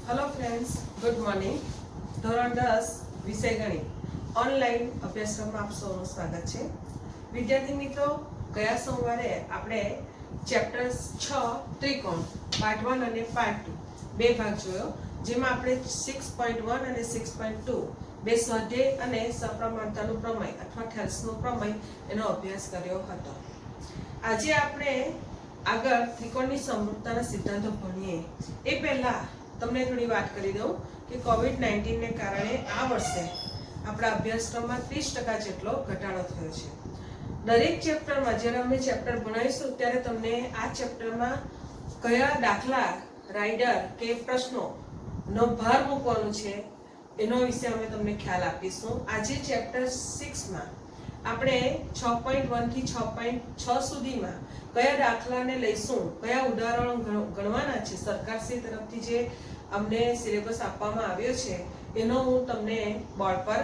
Hello friends, good morning. ધોરણ 10 વિષય ગણિત ઓનલાઈન અભ્યાસક્રમમાં આપ સૌનું સ્વાગત છે। વિદ્યાર્થી મિત્રો, ગયા સોમવારે આપણે ચેપ્ટર 6 ત્રિકોણ પાર્ટ 1 અને પાર્ટ 2 બે ભાગ જોયો, જેમાં આપણે 6.1 અને 6.2 બે સ્વાધ્યાય અને સપ્રમાણતાનું પ્રમેય અથવા થેલ્સનું પ્રમેય એનો અભ્યાસ કર્યો હતો। આજે આપણે આગળ ત્રિકોણની સમરૂપતાના સિદ્ધાંતો ભણીએ એ પહેલા તમને થોડી વાત કરી દઉં કે કોવિડ-19 ને કારણે આ વર્ષે આપણા અભ્યાસક્રમમાં 30% જેટલો ઘટાડો થયો છે। દરેક ચેપ્ટરમાં જ્યારે અમે ચેપ્ટર ભણાવીશું ત્યારે તમને આ ચેપ્ટરમાં કયા દાખલા, રાઇડર કે પ્રશ્નોનો ભાર મૂકવાનો છે એનો વિશે અમે તમને ખ્યાલ આપીશું। આજે ચેપ્ટર 6 માં આપણે 6.1 થી 6.6 સુધીમાં કયા દાખલાને લઈશું, કયા ઉદાહરણો ગણવાના છે, સરકારશ્રી તરફથી જે અમને સિલેબસ આપવામાં આવ્યો છે એનો હું તમને બોર્ડ પર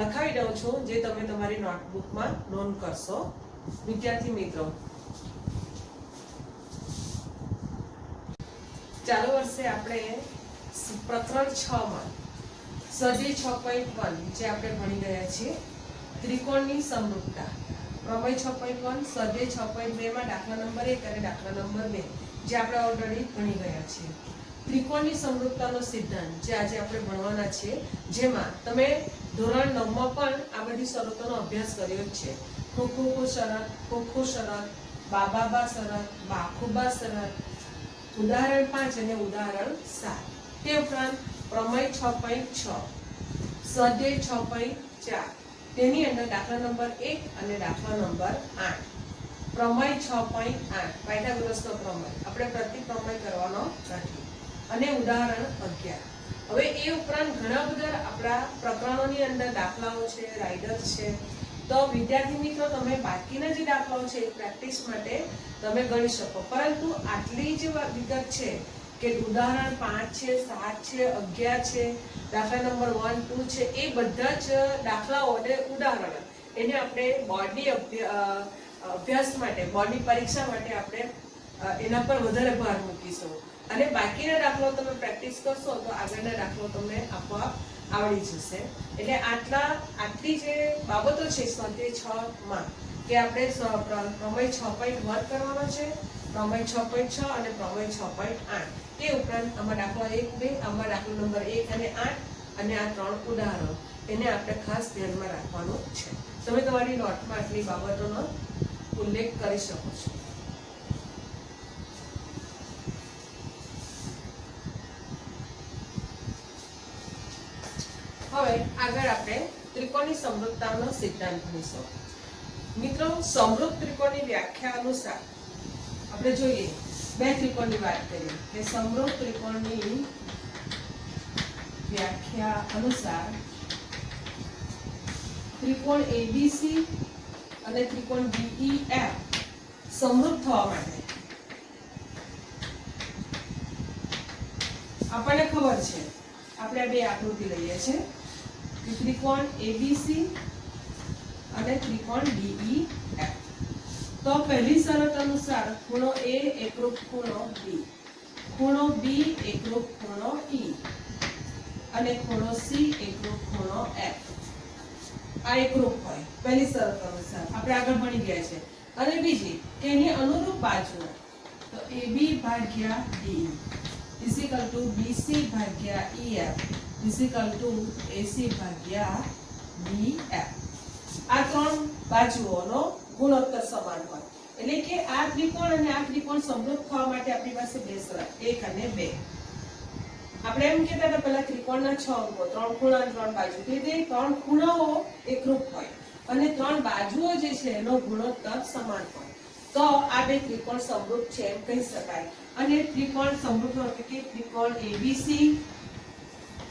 લખાવી દઉં છું, જે તમે તમારી નોટબુકમાં નોંધ કરશો। વિદ્યાર્થી મિત્રો, ચાલુ વર્ષે આપણે પ્રકરણ 6 માં સ્વાધ્યાય 6.1 જે આપણે ભણી ગયા છીએ, ત્રિકોણની સમરૂપતા, પ્રમેય 6.1, સ્વાધ્યાય 6.2 માં દાખલા નંબર 1 અને દાખલા નંબર 2 જે આપણે ઓલરેડી ભણી ગયા છીએ। ત્રિકોણની સમરૂપતાનો સિદ્ધાંત જે આજે આપણે ભણવાના છે, જેમાં તમે ધોરણ 9 માં પણ આ બધી શરતોનો અભ્યાસ કર્યો જ છે। ખોખો શરત, ખોખો શરત, બાબા શરત, બાખુબા શરત, ઉદાહરણ 5 અને ઉદાહરણ 7, તે ઉપરાંત પ્રમેય 6.6, સ્વાધ્યાય 6.4 તેની અંદર દાખલા નંબર 1 અને દાખલા નંબર 8, પ્રમેય 6.8 પાયથાગોરસનો પ્રમેય આપણે પ્રતિપ્રમેય કરવાનો નથી, અને ઉદાહરણ 11। હવે એ ઉપરાંત ઘણા બધા આપણા પ્રકરણોની અંદર દાખલાઓ છે, રાઇડર છે, તો વિદ્યાર્થી મિત્રો તમે બાકીના જે દાખલાઓ છે એ પ્રેક્ટિસ માટે તમે ગણી શકો, પરંતુ આટલી જે વિગત છે કે ઉદાહરણ 5 છે, 7 છે, 11 છે, દાખલા નંબર 1, 2 છે, એ બધા જ દાખલાઓ અને ઉદાહરણ એને આપણે બોર્ડની અભ્યાસ માટે, બોર્ડની પરીક્ષા માટે આપણે એના પર વધારે ભાર મૂકીશું, અને બાકીના દાખલાઓ તમે પ્રેક્ટિસ કરશો તો આગળના દાખલાઓ તમને આપવા આવડી જશે। એટલે આટલી જે બાબતો છે સ્વાધ્યાય 6 માં કે આપણે પ્રમેય 6.1 કરવાનો છે, પ્રમેય 6.6 અને પ્રમેય 6.8, તે ઉપરાંત આમાં દાખલા 1, 2, આમાં દાખલા નંબર 1 અને 8 અને આ 3 ઉદાહરણો એને આપણે ખાસ ધ્યાનમાં રાખવાનું છે। તમે તમારી નોટમાં આટલી બાબતોનો ઉલ્લેખ કરી શકો છો। હવે આગળ આપણે ત્રિકોણની સમરૂપતાનો સિદ્ધાંત ભણીશું। મિત્રો, સમરૂપ ત્રિકોણની વ્યાખ્યા અનુસાર આપણે જોઈએ બે ત્રિકોણની વાત કરીએ કે સમરૂપ ત્રિકોણની વ્યાખ્યા અનુસાર ત્રિકોણ ABC અને ત્રિકોણ DEF સમરૂપ થવા માટે આપણને ખબર છે, આપણે બે આકૃતિ લઈએ છીએ, ત્રિકોણ ABC અને ત્રિકોણ DEF। તો પહેલી શરત અનુસાર ખૂણો A એકરૂપ ખૂણો B, ખૂણો B એકરૂપ ખૂણો E અને ખૂણો C એકરૂપ ખૂણો F આ એકરૂપ હોય પહેલી શરત અનુસાર, આપણે આગળ ભણી ગયા છે। અને બીજી કે એની અનુરૂપ બાજુ તો AB ભાગ્યા DE BC ભાગ્યા EF AC ભાગ્યા BF, આ ત્રણ બાજુઓનો ગુણોત્તર સમાન હોય, એટલે કે આ ત્રિકોણ અને આ ત્રિકોણ સમરૂપ થવા માટે આપણી પાસે બે શરત 1 અને 2। આપણે એમ કહેતા હતા પહેલા ત્રિકોણના 6 અંકો, 3 ખૂણા અને 3 બાજુ, તે 3 ખૂણાઓ એકરૂપ હોય અને 3 બાજુઓ જે છે એનો ગુણોત્તર સમાન હોય, તો આ બે ત્રિકોણ સમરૂપ છે એમ કહી શકાય। અને ત્રિકોણ સમરૂપ એટલે કે ત્રિકોણ ABC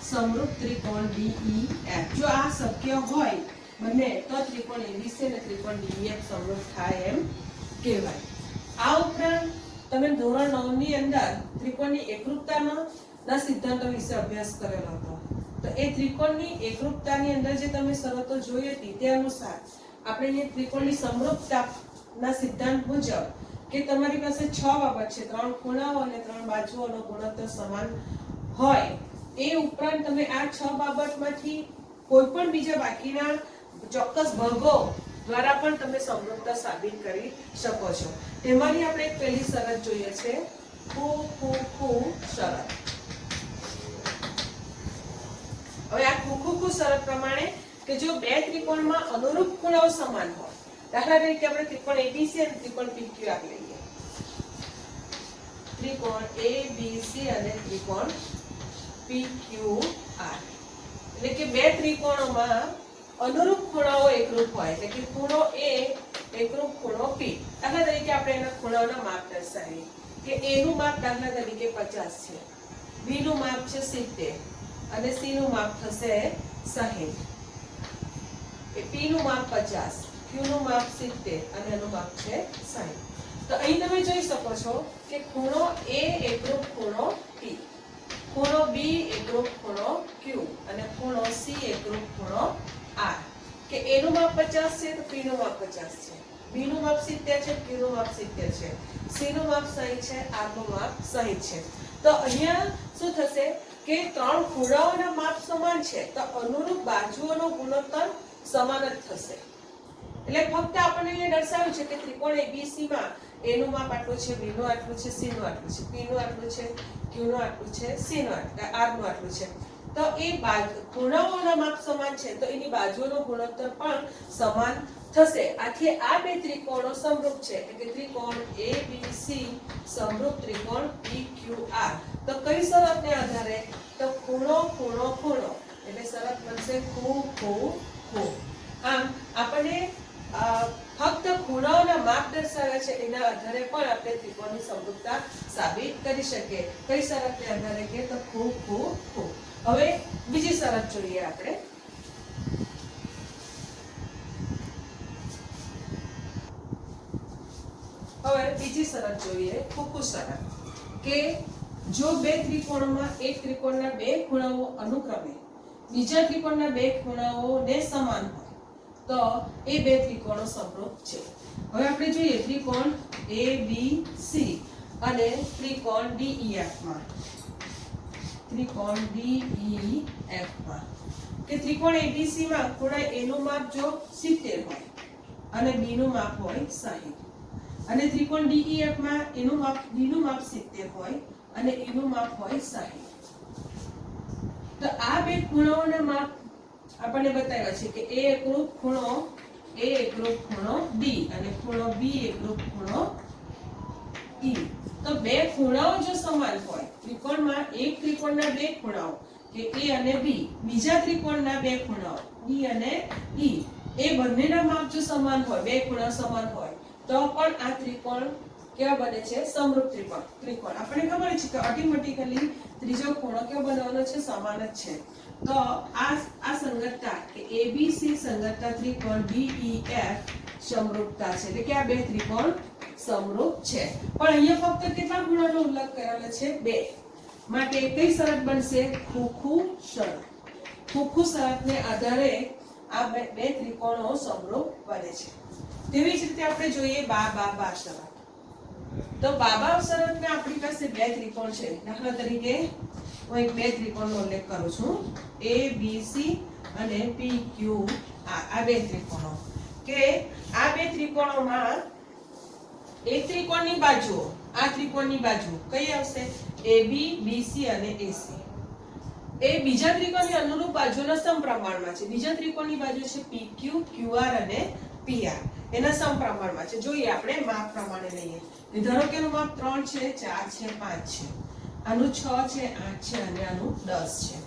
સમરૂપ ત્રિકોણ DEF, જો આ શક્ય હોય બંને તો ત્રિકોણ ABC અને ત્રિકોણ DEF સમરૂપ થાય એમ કહેવાય। આ ઉપરાંત તમે ધોરણ 9 ની અંદર ત્રિકોણની એકરૂપતાના સિદ્ધાંતો વિશે અભ્યાસ કરેલો હતો, તો એ ત્રિકોણની એકરૂપતાની અંદર જે તમે શરતો જોઈ હતી તે અનુસાર આપણે ત્રિકોણની સમરૂપતાના સિદ્ધાંત મુજબ કે તમારી પાસે 6 બાબત છે, 3 ખૂણાઓ અને 3 બાજુઓનો ગુણોત્તર સમાન હોય એ ઉપરાંત તમે આ 6 બાબતમાંથી કોઈ પણ બીજા બાકીના ચોક્કસ ભાગો દ્વારા પણ તમે સમૃદ્ધતા સાબિત કરી શકો છો. તેમાંની આપણે એક પહેલી શરત જોઈએ છે ખુ શરત. હવે આ ખુ શરત પ્રમાણે કે જો બે ત્રિકોણમાં અનુરૂપ ખૂણાઓ સમાન હોય, દાખલા તરીકે આપણે ત્રિકોણ ABC અને ત્રિકોણ PQR લઈએ. ત્રિકોણ ABC અને ત્રિકોણ PQR એટલે કે બે ત્રિકોણોમાં અનુરૂપ ખૂણાઓ એકરૂપ હોય, એટલે કે ખૂણો A એકરૂપ ખૂણો P. દાખલા તરીકે આપણે એના ખૂણાઓના માપ દર્શાવીએ કે A નું માપ દાખલા તરીકે 50 છે, B નું માપ છે 70 અને C નું માપ થશે 60. P નું માપ 50, Q નું માપ 70 અને એનું માપ છે 60. તો અહીં તમે જોઈ શકો છો કે ખૂણો A એકરૂપ ખૂણો P, ખૂણો B એકરૂપ ખૂણો Q અને ખૂણો C એકરૂપ ખૂણો R. કે A નું માપ 50 છે તો P નું માપ 50 છે, B નું માપ 70 છે, Q નું માપ 70 છે, C નું માપ 60 છે, R નું માપ 60 છે. તો અહીંયા શું થશે કે ત્રણ ખૂણાઓના માપ સમાન છે તો અનુરૂપ બાજુઓનો ગુણોત્તર સમાન જ થશે. એટલે ફક્ત આપણને અહીંયા દર્શાવ્યું છે કે ત્રિકોણ ABC માં A નું માપ આટલું છે, B નું આટલું છે, C નું આટલું છે, P નું આટલું છે, Q નું આટલું છે, C નું આટલું, R નું આટલું છે. તો એ ખૂણાઓના માપ સમાન છે તો એની બાજુઓનો ગુણોત્તર પણ સમાન થશે. આથી આ બે ત્રિકોણો સમરૂપ છે, એટલે કે ત્રિકોણ ABC સમરૂપ ત્રિકોણ PQR. તો કઈ શરતને આધારે? તો ખૂણો ખૂણો ખૂણો, એટલે શરત બનશે ખુ. આમ આપણને ફક્ત ખૂણાઓના માપ દર્શાવ્યા છે એના આધારે પણ આપણે ત્રિકોણની સમરૂપતા સાબિત કરી શકીએ. કઈ શરતને આધારે કે તો ખુ. હવે બીજી શરત જોઈએ આપણે. હવે બીજી શરત જોઈએ ખુ શરત કે જો બે ત્રિકોણોમાં એક ત્રિકોણના બે ખૂણાઓ અનુક્રમે બીજા ત્રિકોણના બે ખૂણાઓને સમાન હોય તો એ બે ત્રિકોણો સમરૂપ છે. હવે આપણે જોઈએ ત્રિકોણ ABC અને ત્રિકોણ DEF માં. ત્રિકોણ DEF માં કે ત્રિકોણ ABC માં ખૂણા A નું માપ જો 70 હોય અને B નું માપ હોય 60 અને ત્રિકોણ DEF માં B નું માપ 70 હોય અને E નું માપ હોય 60. તો આ બે ખૂણાઓના માપ આપણને બતાવ્યા છે કે A એકરૂપ ખૂણો D અને ખૂણો B એકરૂપ ખૂણો E. તો બે ખૂણાઓ જો સમાન હોય, ત્રિકોણમાં એક ત્રિકોણના બે ખૂણાઓ કે A અને B, બીજા ત્રિકોણના બે ખૂણાઓ D અને E, એ બંનેના માપ જો સમાન હોય, બે ખૂણા સમાન હોય તો પણ આ ત્રિકોણ કેવા બને છે? સમરૂપ ત્રિકોણ. આપણને ખબર છે કે ઓટોમેટિકલી ત્રીજો ખૂણો કેવો બનવાનો છે? સમાન જ છે. તો આ સંગતતા કે ABC સંગતતા ત્રિકોણ DEF સમરૂપતા છે, એટલે કે આ બે ત્રિકોણ સમરૂપ છે. પણ અહીંયા ફક્ત કેટલા ગુણોનો ઉલ્લેખ કરેલો છે? 2. માટે કઈ શરત બનશે? ખુ શરત. ખુ શરતને આધારે આ બે ત્રિકોણો સમરૂપ બને છે. તેવી જ રીતે આપણે જોઈએ બા શરત. તો બાબા શરતમાં આપણી પાસે બે ત્રિકોણ છે. દાખલા તરીકે હું એક બે ત્રિકોણનો ઉલ્લેખ કરું છું, ABC અને PQR. આ બે ત્રિકોણો કે આ બે ત્રિકોણોમાં એક ત્રિકોણની બાજુઓ, આ ત્રિકોણની બાજુ કઈ આવશે? AB, BC અને AC. એ બીજા ત્રિકોણની અનુરૂપ બાજુના સમપ્રમાણમાં છે. બીજા ત્રિકોણની બાજુ છે PQ, QR અને PR. એના સમપ્રમાણમાં છે. જોઈએ આપણે માપ પ્રમાણે લઈએ. ધારો કે એનું માપ 3 છે, 4 છે, 5 છે, આનું 6 છે, 8 છે અને આનું 10 છે.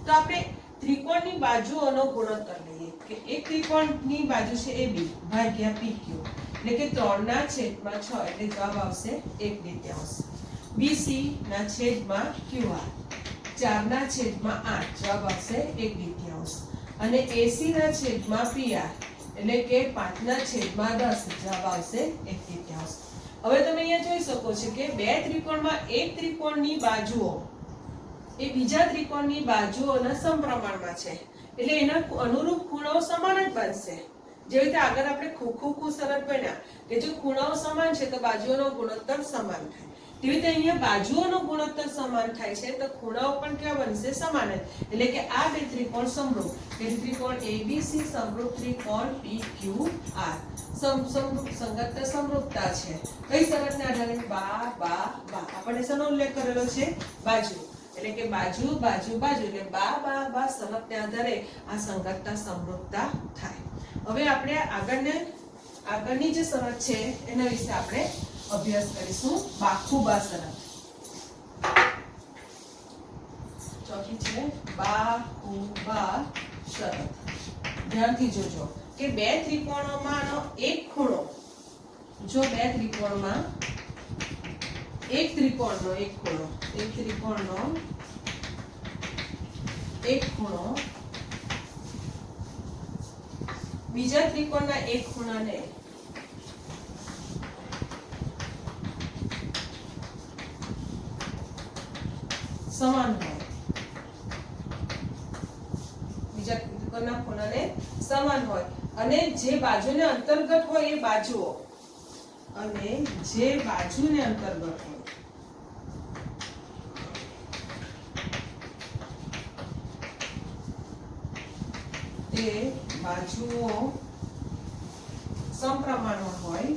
તો આપણે ત્રિકોણની બાજુઓનો ગુણોત્તર લઈએ કે એક ત્રિકોણની બાજુ છે AB ભાગ્યા PQ, એટલે કે 3/6 એટલે જવાબ આવશે 1/3. BC ના છેદમાં QR 4/8 જવાબ આવશે 1/3 અને AC ના છેદમાં PR એટલે કે 5/10 જવાબ આવશે 1/3. હવે તમે અહીંયા જોઈ શકો છો કે બે ત્રિકોણમાં એક ત્રિકોણની બાજુઓ એ બીજા ત્રિકોણની બાજુઓના સમપ્રમાણમાં છે, એટલે એના અનુરૂપ ખૂણાઓ સમાન જ બનશે. જેવી રીતે આગળ આપણે ખુ શરત બન્યા કે જો ખૂણાઓ સમાન છે તો બાજુઓનો ગુણોત્તર સમાન થાય. તેવી રીતે અહીંયા બાજુઓનો ગુણોત્તર સમાન થાય છે તો ખૂણાઓ પણ કેવા બનશે? સમાન જ. એટલે કે આ બે ત્રિકોણ સમરૂપ, એટલે ત્રિકોણ ABC સમરૂપ ત્રિકોણ PQR સમરૂપ સંગતતા સમરૂપતા છે. કઈ શરતને આધારે? બા બા બા. આપણે શેનો ઉલ્લેખ કરેલો છે? બાજુ. એટલે કે બાજુ બાજુ બાજુ એટલે બા બા બા શરતને આધારે આ સંગતતા સમરૂપતા થાય. હવે આપણે આગળની જે શરત છે એના વિશે આપણે અભ્યાસ કરીશું. બાખુબા શરત. ચોથી છે બાખુબા શરત. ધ્યાનથી જોજો કે બે ત્રિકોણોમાંનો એક ખૂણો, જો બે ત્રિકોણમાં એક ત્રિકોણનો એક ખૂણો બીજા ત્રિકોણના એક ખૂણાને સમાન હોય, બીજા ત્રિકોણના ખૂણાને સમાન હોય અને જે બાજુને અંતર્ગત હોય એ બાજુઓ અને જે બાજુને અંતર્ગત હોય તે બાજુઓ સમપ્રમાણમાં હોય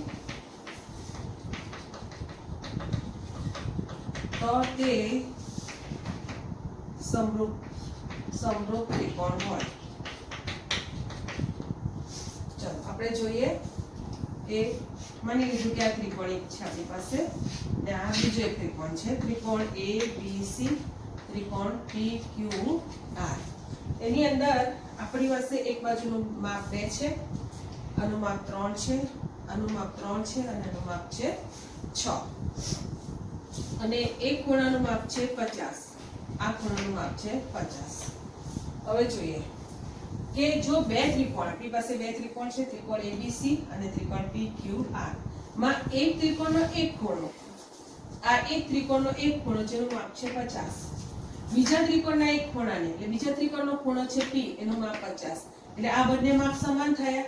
તો તે સમરૂપ ત્રિકોણ હોય. ચાલો આપણે જોઈએ કે માની લીધું કે આ ત્રિકોણ એક છે આપણી પાસે ને આ બીજો એક ત્રિકોણ છે, ત્રિકોણ ABC ત્રિકોણ PQR. એની અંદર આપણી પાસે એક બાજુનું માપ 2 છે, આનું માપ 3 છે, આનું માપ 3 છે અને આનું માપ છે 6 અને એક ખૂણાનું માપ છે 50, આ ખૂણાનું માપ છે 50. હવે જોઈએ કે જો બે ત્રિકોણ, આપણી પાસે બે ત્રિકોણ છે, ત્રિકોણ ABC અને ત્રિકોણ PQR માં એક ત્રિકોણનો એક ખૂણો, આ એક ત્રિકોણનો એક ખૂણો જેનું માપ છે 50, બીજા ત્રિકોણના એક ખૂણાને એટલે બીજા ત્રિકોણનો ખૂણો છે P એનું માપ 50, એટલે આ બંને માપ સમાન થયા.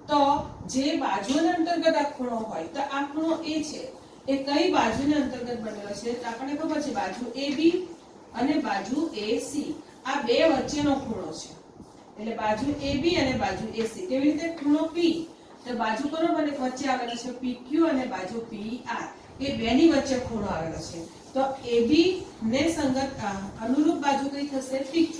તો જે બાજુના અંતર્ગત આ ખૂણો હોય તો આ ખૂણો A છે એ કઈ બાજુને અંતર્ગત બનેલો છે? તો આપણને ખબર છે બાજુ AB અને બાજુ AC આ બે વચ્ચેનો ખૂણો છે. એટલે બાજુ AB અને બાજુ AC. કેવી રીતે? ખૂણો P તો બાજુ કોનો બને? વચ્ચે આવેલો છે PQ અને બાજુ PR એ બેની વચ્ચે ખૂણો આવેલો છે. તો AB ને સંગત અનુરૂપ બાજુ કઈ થશે? PQ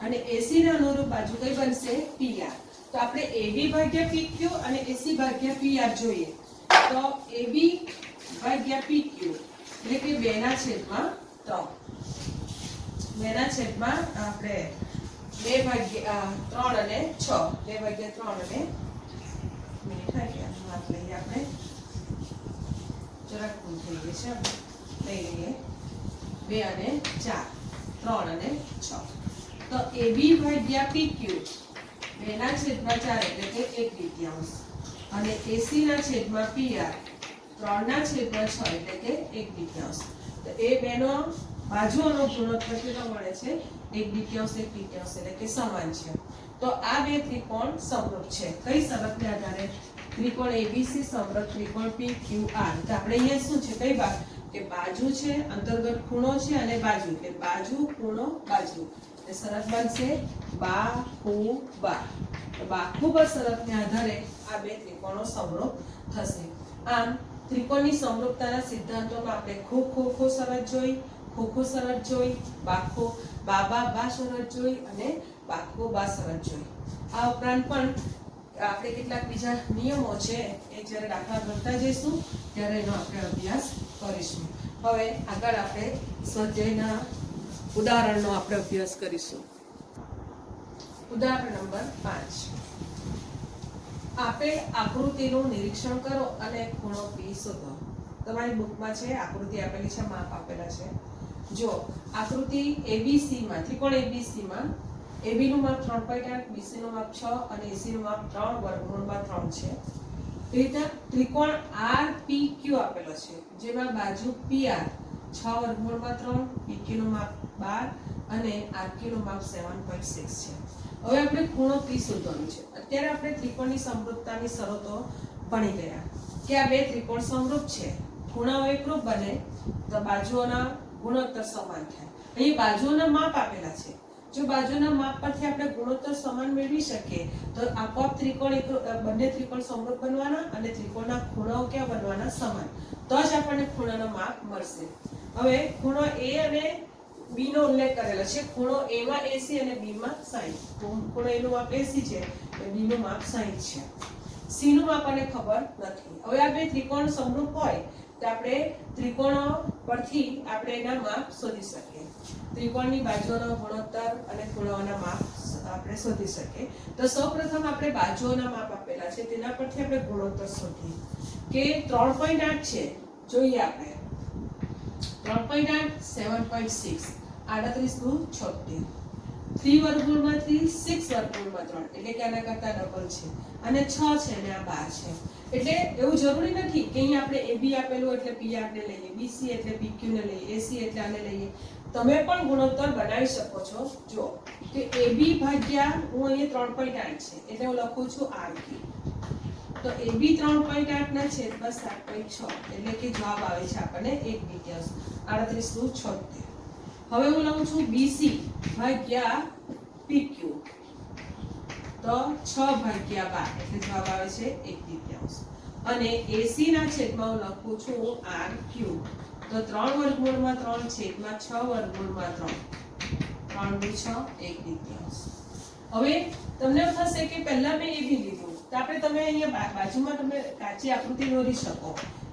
અને AC ને અનુરૂપ બાજુ કઈ બનશે? PR. તો આપણે AB ભાગ્યા PQ અને AC ભાગ્યા PR જોઈએ તો AB ભાગ્યા PQ એટલે કે 2/3. 2/3 આપણે 2/3 અને 6, 2/3 અને મિનિટ થાય કે માપ લઈએ આપણે, જરાક ભૂલ થઈ ગઈ છે, લઈ લઈએ 2 અને 4, 3 અને 6. તો AB ભાગ્યા PQ 2/4 એટલે કે 1/2 અને AC ના છેદમાં PR 3/6 એટલે કે 1/2. તો એ બેનો બાજુઓનો ગુણોત્તર કેટલો મળે છે? 1/2 એટલે કે સમાન છે. તો આ બે ત્રિકોણ સમરૂપ છે. કઈ શરતને આધારે? ત્રિકોણ ABC સમરૂપ ત્રિકોણ PQR. તો આપણે અહીંયા શું છે? કઈ બાજુ? કે બાજુ છે, અંતર્ગત ખૂણો છે અને બાજુ, કે બાજુ ખૂણો બાજુ. એ શરત બનશે બાખુબા. તો બાખુબા શરતને આધારે આ બે ત્રિકોણો સમરૂપ થશે. આમ ત્રિકોણની સમરૂપતાના સિદ્ધાંતોમાં આપણે ખો શરત જોઈ, ખો શરત જોઈ, બા શરત જોઈ અને બાખુબા શરત જોઈ. આ ઉપરાંત પણ આપણે કેટલાક બીજા નિયમો છે એ જ્યારે દાખલા ગણતા જઈશું ત્યારે એનો આપણે અભ્યાસ કરીશું. હવે આગળ આપણે સ્વાધ્યાયના ઉદાહરણનો આપણે અભ્યાસ કરીશું. ઉદાહરણ નંબર 5. આપેલ આકૃતિનું નિરીક્ષણ કરો અને ખૂણો P શોધો. તમારી બુકમાં છે આકૃતિ આપેલી છે, માપ આપેલા છે. જો આકૃતિ ABC માં, ત્રિકોણ ABC માં AB નું માપ 3.8, BC નું માપ 6 અને AC નું માપ 3/3 છે. એ રીતે ત્રિકોણ RPQ આપેલો છે જેમાં બાજુ PR 6/3, PQ નું માપ 12 અને RQ નું માપ 7.6 છે. હવે આપણે ખૂણો P શોધવાનો છે. અત્યારે આપણે ત્રિકોણની સમરૂપતાની શરતો ભણી ગયા કે આ બે ત્રિકોણ સમરૂપ છે. ખૂણાઓ એકરૂપ બને તો બાજુઓના ગુણોત્તર સમાન થાય. અહીં બાજુઓના માપ આપેલા છે. જો બાજુના માપ પરથી આપણે ગુણોત્તર સમાન મેળવી શકીએ તો આપોઆપ બંને ત્રિકોણ સમરૂપ બનવાના અને ત્રિકોણના ખૂણાઓ ક્યાં બનવાના? સમાન. તો જ આપણને ખૂણાનો માપ મળશે. હવે ખૂણો A અને B નો ઉલ્લેખ કરેલો છે. ખૂણો A માં 80 અને B માં 60. ખૂણો A નું માપ 80 છે અને B નું માપ 60 છે. C નું માપ આપણને ખબર નથી. હવે આ બે ત્રિકોણ સમરૂપ હોય તો આપણે ત્રિકોણો પરથી આપણે એના માપ શોધી શકીએ. ત્રિકોણની બાજુઓનો ગુણોત્તર અને ખૂણાઓના માપ આપણે શોધી શકીએ. તો સૌપ્રથમ આપણે બાજુઓના માપ આપેલા છે તેના પરથી આપણે ગુણોત્તર શોધીએ કે 3.8 છે. જોઈએ આપણે 3.8 7.6 38 દુ 76 3 વર્ગમૂળમાંથી 6 વર્ગમૂળમાં 3 એટલે કે આના કરતા ડબલ છે અને 6 છે અને આ 12 છે. એટલે એવું જરૂરી નથી કે અહીં આપણે AB આપેલું એટલે PR ને લઈએ, BC એટલે PQ ને લઈએ, AC એટલે આને લઈએ. તમે પણ ગુણોત્તર બનાવી શકો છો. જો કે AB ભાગ્યા હું અહીંયા 3.8 છે એટલે હું લખું છું RQ. તો AB 3.8 ના છેદમાં 7.6 એટલે કે જવાબ આવે છે આપણને 1/2 38 દુ 76. હવે હું લઉં છું BC ભાગ્યા PQ તો 6 ભાગ્યા 12 એટલે જવાબ આવે છે 1/2 અને AC ના છેદમાં હું લખું છું RQ તો 3 વર્ગમૂળમાં 3 છેદમાં 6 વર્ગમૂળમાં 3 3 દુ 6 1/2. હવે તમને એમ થશે કે પહેલા મેં AB લીધું તો આપણે તમે અહીંયા બાજુમાં તમે કાચી આકૃતિ દોરી શકો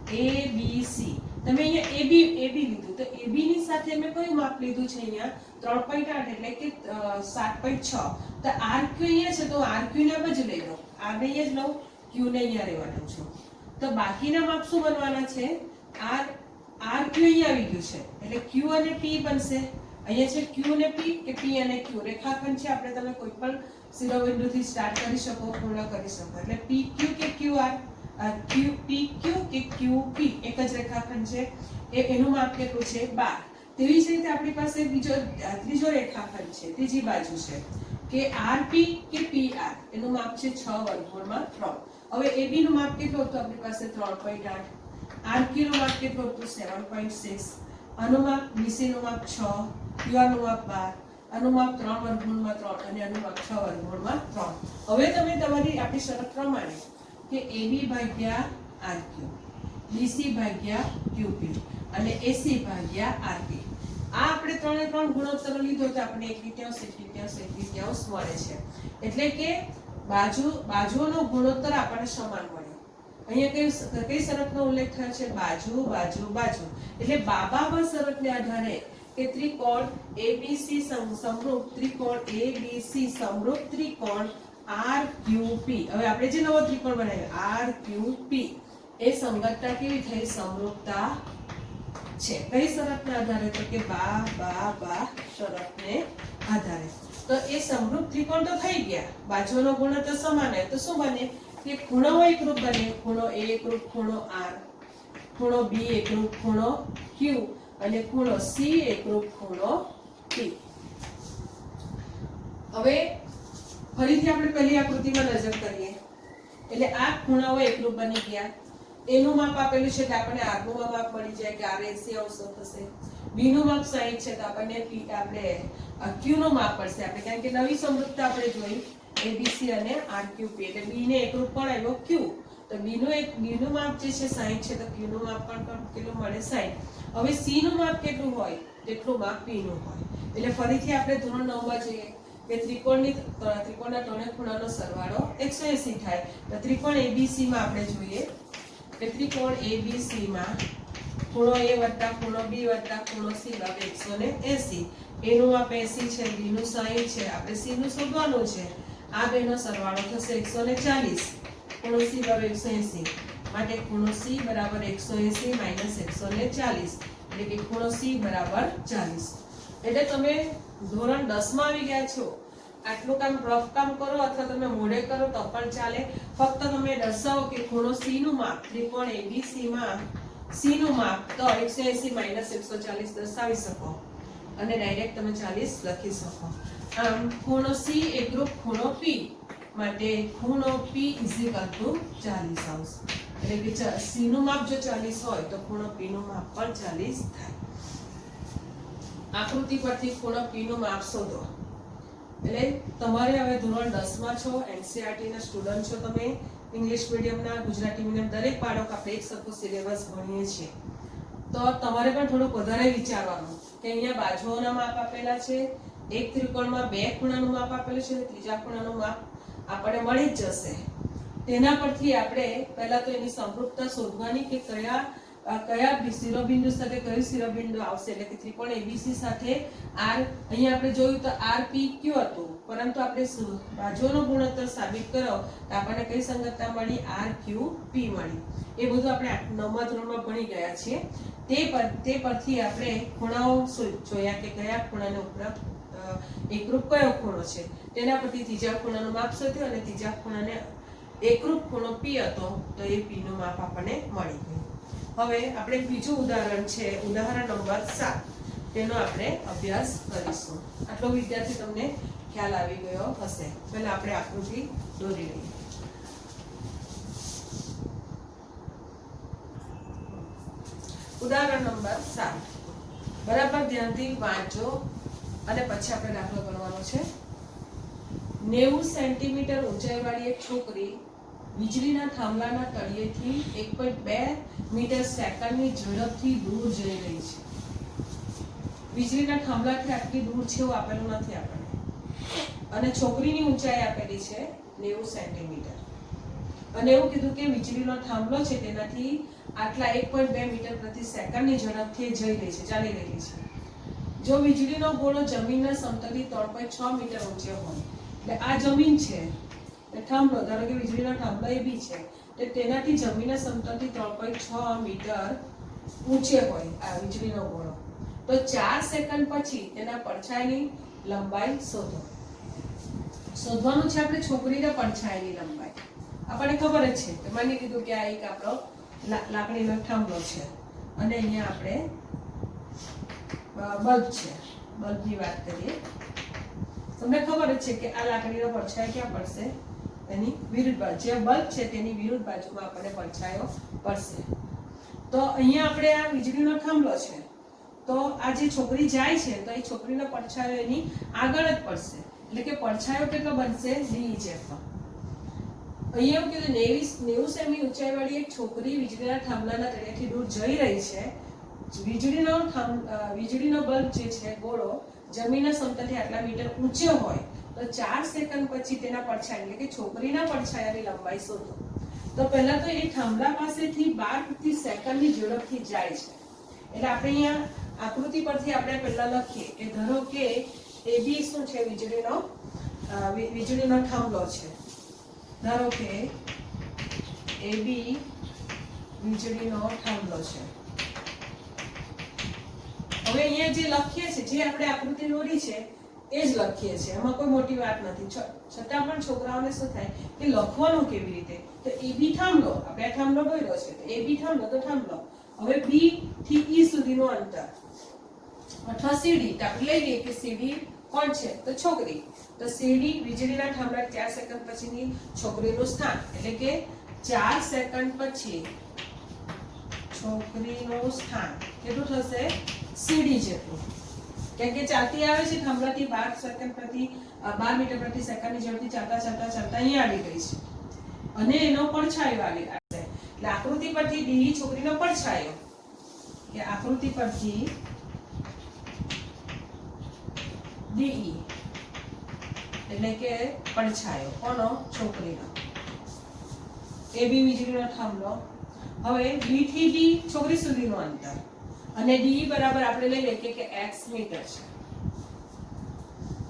ABC. તમે અહીંયા AB લીધું તો AB ની સાથે મેં કયું માપ લીધું છે? અહીંયા 3.8 એટલે કે 7.6. તો RQ અહીંયા છે તો RQ ને જ લઈ લઉં. R ને અહીંયા જ લઉં, Q ને અહીંયા રહેવાનું છું. તો બાકીના માપ શું બનવાના છે? RQ અહીંયા આવી ગયું છે એટલે Q અને P બનશે. અહીંયા છે Q અને P કે P અને Q રેખાખંડ છે. આપણે તમે કોઈ પણ શિરોબિંદુથી સ્ટાર્ટ કરી શકો, પૂર્ણ કરી શકો. એટલે PQ કે QR PQ કે QP એક જ રેખાખંડ છે. એનું માપ કેટલું છે? 12. તેવી જ રીતે આપણી પાસે ત્રીજો રેખાખંડ છે, ત્રીજી બાજુ છે કે RP કે PR એનું માપ છે 6 વર્ગમૂળમાં 3. હવે AB નું માપ કેટલું હતું આપણી પાસે? 3.8. RQ નું માપ કેટલું હતું? 7.6. આનું માપ BC નું માપ 6, QR નું માપ 12, આનું માપ 3 વર્ગમૂળમાં 3 અને આનું માપ 6 વર્ગમૂળમાં 3. હવે તમે તમારી આપણી શરત પ્રમાણે કે AB ભાગ્યા RQ, BC ભાગ્યા QP અને AC ભાગ્યા RP આ આપણે 3 એ 3 ગુણોત્તર લીધો તો આપણે 1/2 મળે છે. એટલે કે બાજુઓનો ગુણોત્તર આપણને સમાન મળે. અહીંયા કઈ શરતનો ઉલ્લેખ થયો છે? બાજુ બાજુ બાજુ. એટલે બાબા શરતને આધારે કે ત્રિકોણ ABC સમરૂપ ત્રિકોણ ABC સમરૂપ ત્રિકોણ RQP. હવે આપણે જે નવો ત્રિકોણ બનાવ્યો RQP એ સંગતતા કેવી થઈ? સમરૂપતા છે. કઈ શરતના આધારે? તો કે બા શરતને આધારે. તો એ સમરૂપ ત્રિકોણ તો થઈ ગયા. બાજુનો ગુણોત્તર સમાન હોય તો શું બને કે ખૂણો એકરૂપ બને. ખૂણો A એકરૂપ ખૂણો R, ખૂણો B એકરૂપ ખૂણો Q અને ખૂણો C એકરૂપ ખૂણો P. હવે ફરીથી આપણે પહેલી આકૃતિમાં નજર કરીએ એટલે આ ખૂણાઓ એકરૂપ બની ગયા. એનું માપ આપેલું છે કે આપણને R નું માપ મળી જાય કે R 80 અંશ થશે. B નું માપ 60 છે તો આપણને Q નું માપ પડશે. આપણે કારણ કે નવી સમરૂપતા આપણે જોઈ ABC અને RQP એટલે B ને એકરૂપ પણ આવ્યો Q. તો B નું માપ જે છે 60 છે તો Q નું માપ પણ કેટલું મળે? 60. હવે C નું માપ કેટલું હોય? તેટલું માપ P નું હોય. એટલે ફરીથી આપણે ધોરણ 9 માં જોઈએ કે ત્રિકોણના ત્રણે ખૂણાનો સરવાળો 180 થાય. તો ત્રિકોણ ABC માં આપણે જોઈએ કે ત્રિકોણ ABC માં ખૂણો A વત્તા ખૂણો B વત્તા ખૂણો C બરાબર 180. A નું માપ 80 છે, B નું 60 છે, આપણે C નું શોધવાનું છે. આ બેનો સરવાળો થશે 140. ખૂણો C બરાબર 180 માટે ખૂણો C બરાબર 180 માઈનસ 140 એટલે કે ખૂણો C બરાબર 40. એટલે તમે ધોરણ 10 માં આવી ગયા છો. આટલું કામ રફ કામ કરો અથવા તમે મોઢે કરો તો પણ ચાલે. ફક્ત તમે દર્શાવો કે ખૂણો C નું માપ ત્રિકોણ ABC માં C નું માપ તો 180 માઈનસ 140 દર્શાવી શકો અને ડાયરેક્ટ તમે 40 લખી શકો. આમ ખૂણો C એકરૂપ ખૂણો P માટે ખૂણો P = 40 અંશ. એટલે કે C નું માપ જો 40 હોય તો ખૂણો P નું માપ પણ 40 થાય. આકૃતિ પરથી ખૂણો P નું માપ શોધો. એટલે તમારે હવે ધોરણ 10 માં છો, NCERT ના સ્ટુડન્ટ છો, તમે ઇંગ્લિશ મીડિયમના, ગુજરાતી મીડિયમ દરેક બાળક આપણે એક સરખો સિલેબસ ભણીએ છીએ. તો તમારે પણ થોડુંક વધારે વિચારવાનું કે અહીંયા બાજુઓના માપ આપેલા છે, એક ત્રિકોણમાં બે ખૂણાનું માપ આપેલું છે, ત્રીજા ખૂણાનું માપ આપણને મળી જ જશે. તેના પરથી આપણે પહેલા તો એની સમરૂપતા શોધવાની કે કયા શિરોબિંદુ સાથે કયું શિરોબિંદુ આવશે. એટલે કે ત્રિકોણ ABC સાથે R, અહીંયા આપણે જોયું તો RPQ હતું, પરંતુ આપણે બાજુઓનો ગુણોત્તર સાબિત કરો તો આપણને કઈ સંગતતા મળી? RQP મળી. એ બધું આપણે 9મા ધોરણમાં ભણી ગયા છીએ. તે પરથી આપણે ખૂણાઓ જોયા કે કયા ખૂણાને ઉપરાંત એકરૂપ કયો ખૂણો છે. તેના પરથી ત્રીજા ખૂણાનું માપ શોધ્યું અને ત્રીજા ખૂણાને એકરૂપ ખૂણો P હતો તો એ P નું માપ આપણને મળી ગયું. હવે આપણે બીજું ઉદાહરણ છે, ઉદાહરણ નંબર 7, તેનો આપણે અભ્યાસ કરીશું. આટલો વિદ્યાર્થી તમને ખ્યાલ આવી ગયો હશે. પહેલા આપણે આકૃતિ દોરી લઈએ. ઉદાહરણ નંબર 7 બરાબર ધ્યાનથી વાંચો અને પછી આપણે દાખલો કરવાનો છે. 90 સેન્ટીમીટર ઊંચાઈવાળી એક છોકરી વીજળીના થાંભલાના તળિયેથી 1.2 મીટર સેકન્ડની ઝડપથી દૂર જઈ રહી છે. વીજળીના થાંભલાથી આટલી દૂર છે એવું આપેલું નથી આપણને, અને છોકરીની ઊંચાઈ આપેલી છે 90 સેન્ટીમીટર, અને એવું કીધું કે વીજળીનો થાંભલો છે તેનાથી આટલા 1.2 મીટર પ્રતિ સેકન્ડની ઝડપથી જઈ રહી છે, ચાલી રહી છે. જો વીજળીનો ગોળો જમીનના સમતલથી 3.6 મીટર ઊંચો હોય, એટલે આ જમીન છે, થાંભલો ધારો કે વીજળીનો થાંભલો એ બી છે, તો તેનાથી જમીનના સમતલથી 3.6 મીટર ઊંચે હોય આ વીજળીનો ગોળો, તો 4 સેકન્ડ પછી તેના પડછાયાની લંબાઈ શોધો. શોધવાનું છે આપણે છોકરીના પડછાયાની લંબાઈ. આપણને ખબર જ છે કે માની લીધું કે આ એક આપણો લાકડીનો થાંભલો છે અને અહીંયા આપણે બલ્બ છે, બલ્બની વાત કરીએ. તમને ખબર જ છે કે આ લાકડીનો પડછાયો ક્યાં પડશે? એની વિરુદ્ધ બાજુ. જે બલ્બ છે તેની વિરુદ્ધ બાજુમાં આપણને પડછાયો પડશે. તો અહીંયા આપણે આ વીજળીનો થાંભલો છે, તો આ જે છોકરી જાય છે તો એ છોકરીનો પડછાયો એની આગળ જ પડશે, એટલે કે પડછાયો કેટલો બનશે? DZ. અહીંયા એવું કીધું 90 સેમી ઊંચાઈવાળી એક છોકરી વીજળીના થાંભલાના તળિયેથી દૂર જઈ રહી છે. વીજળીનો બલ્બ જે છે ગોળો જમીનના સમતલથી આટલા મીટર ઊંચો હોય તો 4 સેકન્ડ પછી તેના પડછાયા એટલે કે છોકરીના પડછાયાની લંબાઈ શોધો. તો પહેલા તો એ થાંભલા પાસેથી 12 પ્રતિ સેકન્ડની ઝડપથી જાય છે. એટલે આપણે અહીંયા આકૃતિ પરથી આપણે પહેલા લખીએ કે ધારો કે AB શું છે? વીજળીનો થાંભલો છે. ધારો કે AB વીજળીનો થાંભલો છે. હવે અહીંયા જે લખીએ છે, જે આપણે આકૃતિ દોરી છે એ જ લખીએ છીએ, એમાં કોઈ મોટી વાત નથી. છતાં પણ છોકરાઓને શું થાય કે લખવાનું કેવી રીતે? તો AB થાંભલો, આપણે આ થાંભલો દોર્યો છે તો AB થાંભલો તો થાંભલો. હવે B થી E સુધીનું અંતર અથવા CD, તો આપણે લઈ લઈએ કે CD કોણ છે? તો છોકરી. તો CD વીજળીના થાંભલા 4 સેકન્ડ પછીની છોકરીનું સ્થાન, એટલે કે 4 સેકન્ડ પછી છોકરીનું સ્થાન કેટલું થશે? CD જેટલું. કેમ કે ચાલતી આવે છે થાંભલાથી 12 મીટર પ્રતિ સેકન્ડની ઝડપથી ચાલતા અહીંયા આવી ગઈ છે, અને એનો પડછાયો આવી છે. એટલે આકૃતિ પરથી DE છોકરીનો પડછાયો, કે આકૃતિ પરથી DE એટલે કે પડછાયો કોનો? છોકરીનો. AB વીજળીનો થાંભલો. હવે B થી D છોકરી સુધીનું અંતર, અને DE બરાબર આપણે લઈ લઈએ કે x મીટર છે,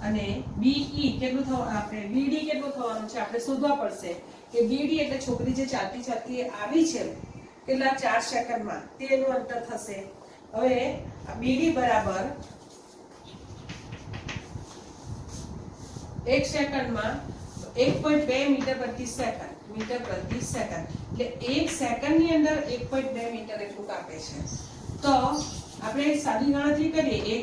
અને BE કેટલું થવાનું? આપણે BD કેટલું થવાનું છે આપણે શોધવા પડશે કે BD એટલે છોકરી જે ચાલતી આવી છે કેટલા 4 સેકન્ડમાં તેનું અંતર થશે. હવે BD બરાબર 1 સેકન્ડમાં 1.2 મીટર પ્રતિ સેકન્ડ. એટલે 1 સેકન્ડની અંદર 1.2 મીટર એટલું કાપે છે. તો આપણે સાદી ગણતરી કરીએ,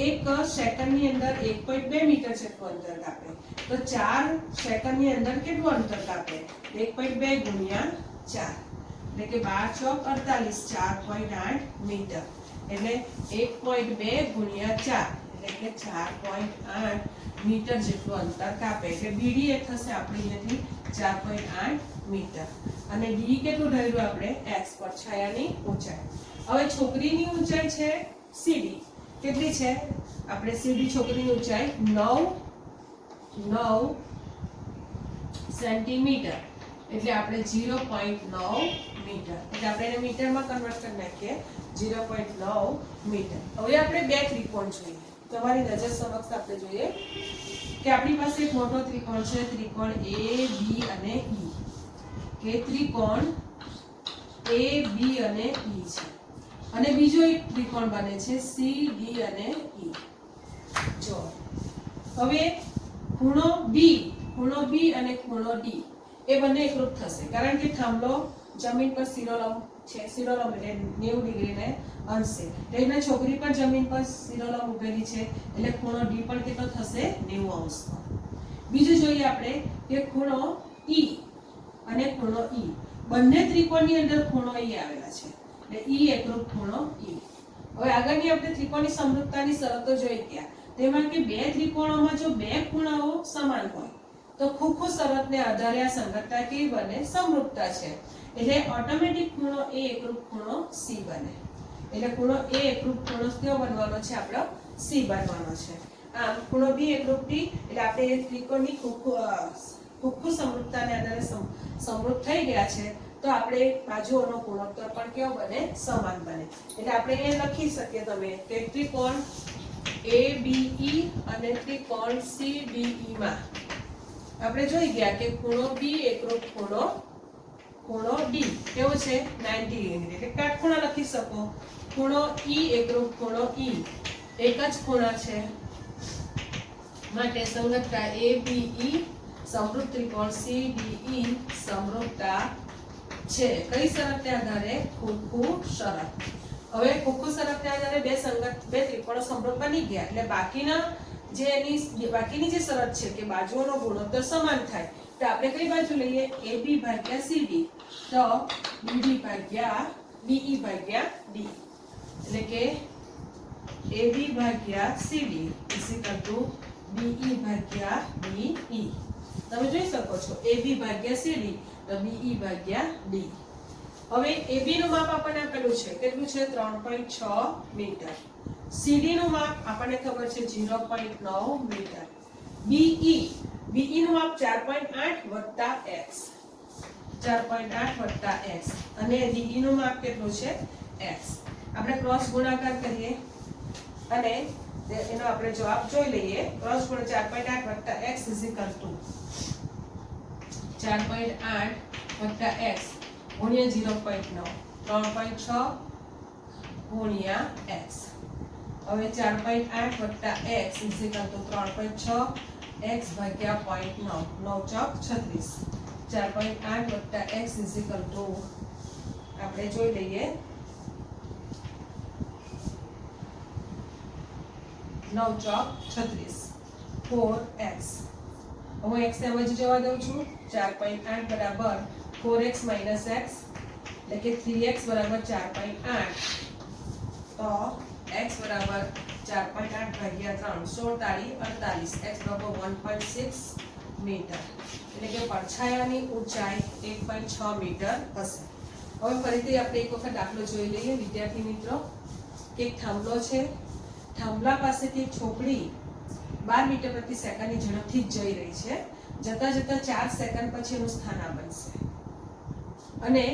એક સેકન્ડની અંદર 1.2 મીટર જેટલું અંતર કાપે, તો 4 સેકન્ડની અંદર કેટલું અંતર કાપે? 1.2 ગુણ્યા એટલે કે 12 ચોક 48, 4.8 મીટર. એટલે 1.2 ગુણ્યા 4 એટલે કે 4.8 મીટર જેટલું અંતર કાપે. એટલે બીડી એ થશે આપણે અહીંયાથી 4.8 મીટર. અને ડી કેટલું ધાર્યું આપણે? x, પડછાયાની ઊંચાઈ. હવે છોકરીની ઊંચાઈ છે સીડી. કેટલી છે? આપણે સીડી છોકરીની ઊંચાઈ 9 સેન્ટીમીટર. એટલે આપણે 0.9 મીટર. એટલે આપણે એને મીટરમાં કન્વર્ટ કરી નાખીએ. 0.9 મીટર. હવે આપણે બે ત્રિકોણ જોઈએ. તમારી નજર સમક્ષ આપણે જોઈએ કે આપણી પાસે એક મોટો ત્રિકોણ છે, ત્રિકોણ A, B અને E. કે ત્રિકોણ A, B અને E છે. અને બીજો એક ત્રિકોણ બને છે C, D અને E. જો હવે ખૂણો B અને ખૂણો D એ બંને એકરૂપ થશે, કારણ કે થાંભલો જમીન પર શિરોલંબ છે. શિરોલંબ એટલે 90 ડિગ્રીને અંશે. એટલે છોકરી પર જમીન પર શિરોલંબ ઉભેલી છે, એટલે ખૂણો D પણ કેટલો થશે? 90 અંશનો. બીજું જોઈએ આપણે કે ખૂણો E અને ખૂણો E. બંને ત્રિકોણની અંદર ખૂણો E આવેલા છે, એટલે E એકરૂપ ખૂણો E. હવે આગળની આપણે ત્રિકોણની સમરૂપતાની શરતો જોઈ ગયા. તેમાં કે બે ત્રિકોણોમાં જો બે ખૂણાઓ સમાન હોય તો ખોખો શરતને આધારે આ સંગતતા કેવી બને? સમરૂપતા છે. એટલે ઓટોમેટિક ખૂણો A એકરૂપ ખૂણો C બને. એટલે ખૂણો A એકરૂપ ખૂણો કયો બનવાનો છે? આપણો C બનવાનો છે. આમ ખૂણો B એકરૂપ D. એટલે આપણે એ ત્રિકોણની ખોખો સમરૂપતાને આધારે સમરૂપ થઈ ગયા છે, તો આપણે બાજુઓનો ગુણોત્તર પણ કેવો બને? સમાન બને. એટલે આપણે એ લખી શકીએ તમે કે ત્રિકોણ ABE અને ત્રિકોણ CDE માં આપણે જોઈ ગયા કે ખૂણો B એકરૂપ ખૂણો D કેવો છે? 90 ડિગ્રી. એટલે કાટખૂણા લખી શકો. ખૂણો E એકરૂપ ખૂણો E એક જ ખૂણા છે, માટે સંગતતા ABE સમરૂપ ત્રિકોણ CDE સમરૂપતા છે. કઈ શરતને આધારે? ખોખો શરત. હવે ખોખો શરતને આધારે બે ત્રિકોણો સમરૂપ બની ગયા. એટલે બાકીની જે શરત છે કે બાજુઓનો ગુણોત્તર સમાન થાય, તો આપણે કઈ બાજુ લઈએ? AB ભાગ્યા CD. તો BD ભાગ્યા DE ભાગ્યા D. એટલે કે AB ભાગ્યા CD DE ભાગ્યા DE. તમે જોઈ શકો છો AB ભાગ્યા CD તો BE ભાગ્યા D. હવે AB નું માપ આપણને આપેલું છે, કેટલું છે? 3.6 મીટર. CD નું માપ આપણને ખબર છે 0.9 મીટર. BE નું માપ 4.8 x. અને DE નું માપ કેટલું છે? x. આપણે ક્રોસ ગુણાકાર કરીએ અને એનો આપણે જવાબ જોઈ લઈએ. ક્રોસ ગુણાકાર 4.8 x 4.8 x ગુણ્યા 0.9 3.6 ગુણ્યા x. હવે 4.8 x 3.6 x ભાગ્યા 0.9 9 ચોક 36. 4.8 x આપણે જોઈ લઈએ 9 ચોક 36 4x. હું x ને સમજી જવા દઉં છું. 4.8 બરાબર 4x minus x એટલે કે 3x બરાબર 4.8. તો x બરાબર 4.8 ભાગ્યા 3 16 તાળી 48. x બરાબર 1.6 મીટર. એટલે કે પડછાયાની ઊંચાઈ 1.6 મીટર હશે. હવે ફરીથી આપણે એક વખત દાખલો જોઈ લઈએ વિદ્યાર્થી મિત્રો. એક થાંભલો છે. થાંભલા પાસેથી એક છોકરી 12 મીટર પ્રતિ સેકન્ડની ઝડપથી જઈ રહી છે. જતા 4 સેકન્ડ પછી એનું સ્થાન આ બનશે અને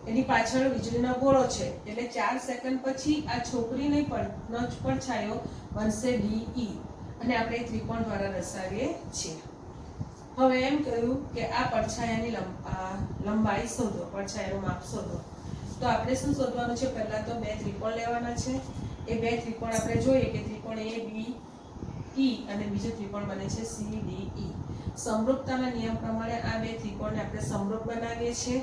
એની પાછળ વીજળીનો ગોળો છે. એટલે 4 સેકન્ડ પછી આ છોકરીને પણ પડછાયો બનશે DE અને આપણે ત્રિકોણ દ્વારા દર્શાવીએ છીએ. હવે એમ કહ્યું કે આ પડછાયાની લંબાઈ શોધો, પડછાયાનું માપ શોધો. તો આપણે શું શોધવાનું છે? પહેલા તો બે ત્રિકોણ લેવાના છે. એ બે ત્રિકોણ આપણે જોઈએ કે ત્રિકોણ ABE અને બીજો ત્રિકોણ બને છે CDE. સમરૂપતાના નિયમ પ્રમાણે આ બે ત્રિકોણને આપણે સમરૂપ બનાવીએ છીએ.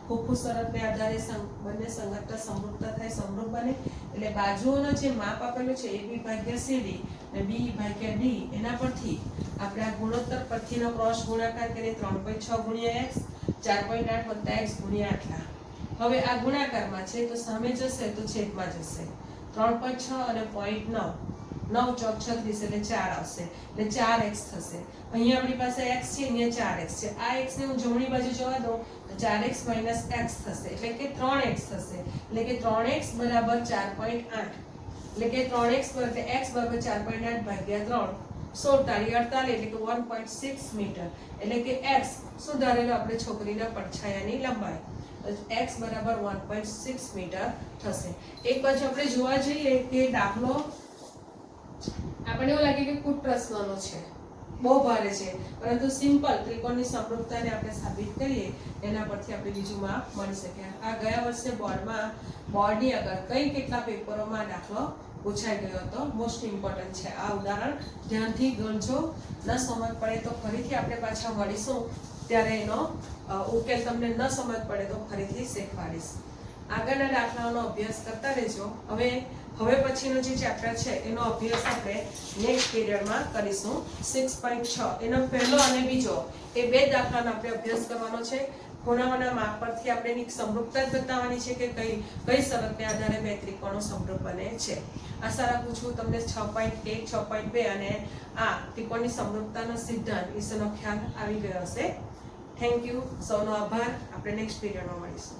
ખોખો શરતને આધારે બંને સંગતતા સમરૂપતા થાય, સમરૂપ બને. એટલે બાજુઓનો જે માપ આપેલું છે AB ભાગ્યા CD અને BE ભાગ્યા D, એના પરથી આપણે આ ગુણોત્તર પરથીનો ક્રોસ ગુણાકાર કરીએ 3.6 ગુણ્યા x 4.8 વત્તા x ગુણ્યા આટલા. હવે આ ગુણાકારમાં છે તો સામે જશે તો છેદમાં જશે. 3.6 અને 0.9 9 ચોક 36 એટલે 4 આવશે એટલે 4x થશે. અહીંયા આપણી પાસે x છે, અહીંયા 4x છે. આ x ને હું જમણી બાજુ જવા દઉં તો 4x - x થશે એટલે કે 3x થશે. એટલે કે 3x બરાબર 4.8 એટલે કે 3x એટલે x બરાબર 4.8 ભાગ્યા 3 16 તારી 48 એટલે કે 1.6 મીટર. એટલે કે x શું ધારેલો આપણે છોકરીના પડછાયાની લંબાઈ x બરાબર 1.6 મીટર થશે. એક બાજુ આપણે જોવા જઈએ કે દાખલો આપણને એવું લાગે કે ખૂબ પ્રશ્નનો છે, બહુ ભારે છે, પરંતુ સિમ્પલ ત્રિકોણની સમરૂપતાને આપણે સાબિત કરીએ એના પરથી આપણે બીજું માપ મળી શકે. આ ગયા વર્ષે બોર્ડની આગળ કઈ કેટલા પેપરોમાં દાખલો પૂછાઈ ગયો હતો. મોસ્ટ ઇમ્પોર્ટન્ટ છે આ ઉદાહરણ, ધ્યાનથી ગણજો. ન સમજ પડે તો ફરીથી આપણે પાછા મળીશું, ત્યારે એનો ઉકેલ તમને ન સમજ પડે તો ફરીથી શીખવાડીશ. આગળના દાખલાઓનો અભ્યાસ કરતા રહેજો. હવે પછીનો જે ચેપ્ટર છે એનો અભ્યાસ આપણે નેક્સ્ટ પીરિયડમાં કરીશું. 6.6 એનો પહેલો અને બીજો એ બે દાખલાનો આપણે અભ્યાસ કરવાનો છે. ખૂણાઓના માપ પરથી આપણે એની સમરૂપતા જ બતાવવાની છે કે કઈ શરતને આધારે બે ત્રિકોણો સમરૂપ બને છે. આશા રાખું છું તમને 6.1 6.2 અને આ ત્રિકોણની સમરૂપતાનો સિદ્ધાંત વિશેનો ખ્યાલ આવી ગયો હશે. થેન્ક યુ, સૌનો આભાર. આપણે નેક્સ્ટ પીરિયડમાં મળીશું.